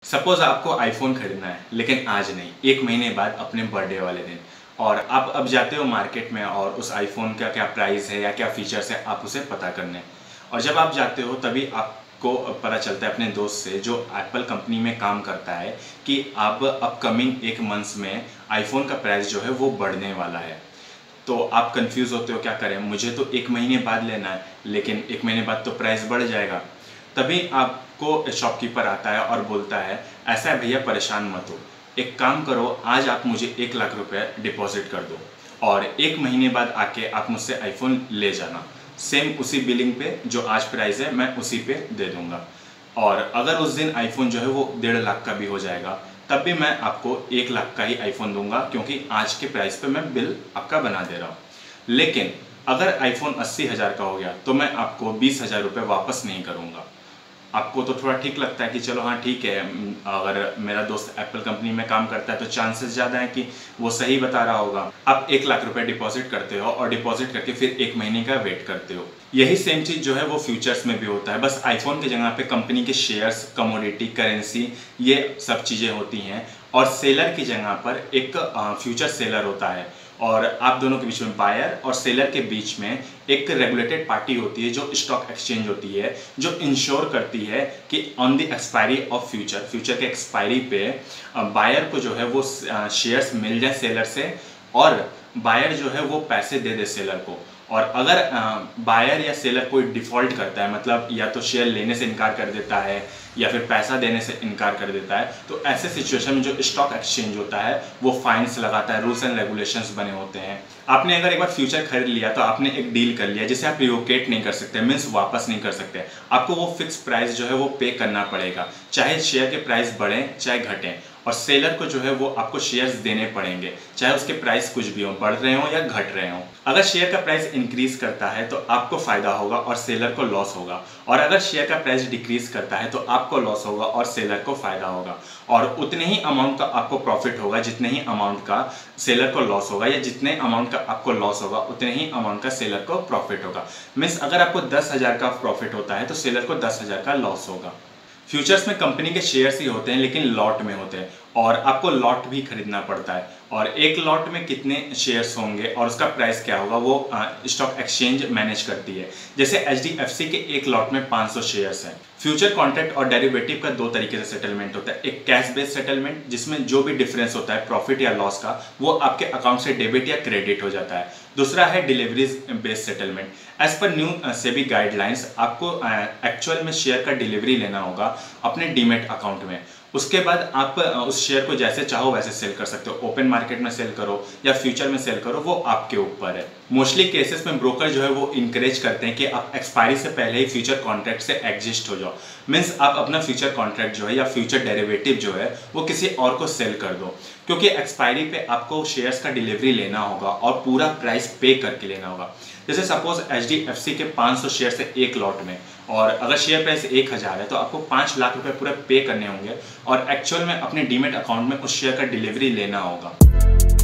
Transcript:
Suppose आपको iPhone खरीदना है लेकिन आज नहीं, 1 महीने बाद अपने बर्थडे वाले दिन। और आप अब जाते हो मार्केट में और उस आईफोन का क्या प्राइस है या क्या फीचर्स है आप उसे पता करने। और जब आप जाते हो तभी आपको पता चलता है अपने दोस्त से जो एप्पल कंपनी में काम करता है कि अब अपकमिंग 1 मंथ्स में आईफोन का प्राइस जो है वो बढ़ने वाला है। तो आप कंफ्यूज होते हो क्या करें, मुझे तो 1 महीने बाद लेना है लेकिन 1 महीने बाद तो प्राइस बढ़ जाएगा। तभी आपको शॉपकीपर आता है और बोलता है ऐसा है भैया, परेशान मत हो, एक काम करो, आज आप मुझे 1 लाख रुपए डिपॉजिट कर दो और 1 महीने बाद आके आप मुझसे आईफोन ले जाना। सेम उसी बिलिंग पे जो आज प्राइस है मैं उसी पे दे दूंगा। और अगर उस दिन आईफोन जो है वो 1.5 लाख का भी हो जाएगा तब भी मैं आपको 1 लाख का ही आईफोन दूंगा, क्योंकि आज के प्राइस पे मैं बिल आपका बना दे रहा हूँ। लेकिन अगर आईफोन 80,000 का हो गया तो मैं आपको 20,000 रुपये वापस नहीं करूँगा। आपको तो थोड़ा ठीक लगता है कि चलो हाँ ठीक है, अगर मेरा दोस्त एप्पल कंपनी में काम करता है तो चांसेस ज़्यादा है कि वो सही बता रहा होगा। आप 1 लाख रुपए डिपॉजिट करते हो और डिपॉजिट करके फिर 1 महीने का वेट करते हो। यही सेम चीज़ जो है वो फ्यूचर्स में भी होता है, बस आईफोन की जगह पे कंपनी के शेयर्स, कमोडिटी, करेंसी, ये सब चीज़ें होती हैं। और सेलर की जगह पर एक फ्यूचर सेलर होता है और आप दोनों के बीच में, बायर और सेलर के बीच में एक रेगुलेटेड पार्टी होती है जो स्टॉक एक्सचेंज होती है, जो इंश्योर करती है कि on the expiry of future के एक्सपायरी पे बायर को जो है वो शेयर्स मिल जाए सेलर से और बायर जो है वो पैसे दे दे सेलर को। और अगर बायर या सेलर कोई डिफ़ॉल्ट करता है, मतलब या तो शेयर लेने से इनकार कर देता है या फिर पैसा देने से इनकार कर देता है, तो ऐसे सिचुएशन में जो स्टॉक एक्सचेंज होता है वो फाइन्स लगाता है, रूल्स एंड रेगुलेशंस बने होते हैं। आपने अगर एक बार फ्यूचर खरीद लिया तो आपने एक डील कर लिया जिसे आप रिवोकेट नहीं कर सकते, मीन्स वापस नहीं कर सकते। आपको वो फिक्स प्राइस जो है वो पे करना पड़ेगा, चाहे शेयर के प्राइस बढ़ें चाहे घटें। और सेलर को जो है वो आपको शेयर्स देने पड़ेंगे, चाहे उसके प्राइस कुछ भी हो, बढ़ रहे हो या घट रहे हो। अगर शेयर का प्राइस इंक्रीज करता है तो आपको फायदा होगा और सेलर को लॉस होगा, और अगर शेयर का प्राइस डिक्रीज करता है तो आपको लॉस होगा और सेलर को फायदा होगा। और उतने ही अमाउंट का आपको प्रॉफिट होगा जितने ही अमाउंट का सेलर को लॉस होगा, या जितने अमाउंट का आपको लॉस होगा उतने ही अमाउंट का सेलर को प्रॉफिट होगा। मीन्स अगर आपको 10,000 का प्रॉफिट होता है तो सेलर को 10,000 का लॉस होगा। फ्यूचर्स में कंपनी के शेयर्स ही होते हैं लेकिन लॉट में होते हैं और आपको लॉट भी खरीदना पड़ता है। और एक लॉट में कितने शेयर्स होंगे और उसका प्राइस क्या होगा वो स्टॉक एक्सचेंज मैनेज करती है। जैसे HDFC के एक लॉट में 500 शेयर्स हैं। फ्यूचर कॉन्ट्रैक्ट और डेरिवेटिव का 2 तरीके से सेटलमेंट होता है, एक कैश बेस्ड सेटलमेंट जिसमें जो भी डिफरेंस होता है प्रॉफिट या लॉस का वो आपके अकाउंट से डेबिट या क्रेडिट हो जाता है। दूसरा है डिलीवरीज बेस्ड सेटलमेंट। एज पर न्यू सेबी गाइडलाइंस आपको एक्चुअल में शेयर का डिलीवरी लेना होगा अपने डीमेट अकाउंट में। उसके बाद आप उस शेयर को जैसे चाहो वैसे सेल कर सकते हो, ओपन मार्केट में सेल करो या फ्यूचर में सेल करो, वो आपके ऊपर है। मोस्टली केसेस में ब्रोकर जो है वो इंकरेज करते हैं कि आप एक्सपायरी से पहले ही फ्यूचर कॉन्ट्रैक्ट से एग्जिस्ट हो जाओ। मीन्स आप अपना फ्यूचर कॉन्ट्रैक्ट जो है या फ्यूचर डेरिवेटिव जो है वो किसी और को सेल कर दो, क्योंकि एक्सपायरी पे आपको शेयर्स का डिलीवरी लेना होगा और पूरा प्राइस पे करके लेना होगा। जैसे सपोज HDFC के 500 शेयर है एक लॉट में, और अगर शेयर प्राइस 1,000 है तो आपको 5 लाख रुपए पूरे पे करने होंगे और एक्चुअल में अपने डीमेट अकाउंट में उस शेयर का डिलीवरी लेना होगा।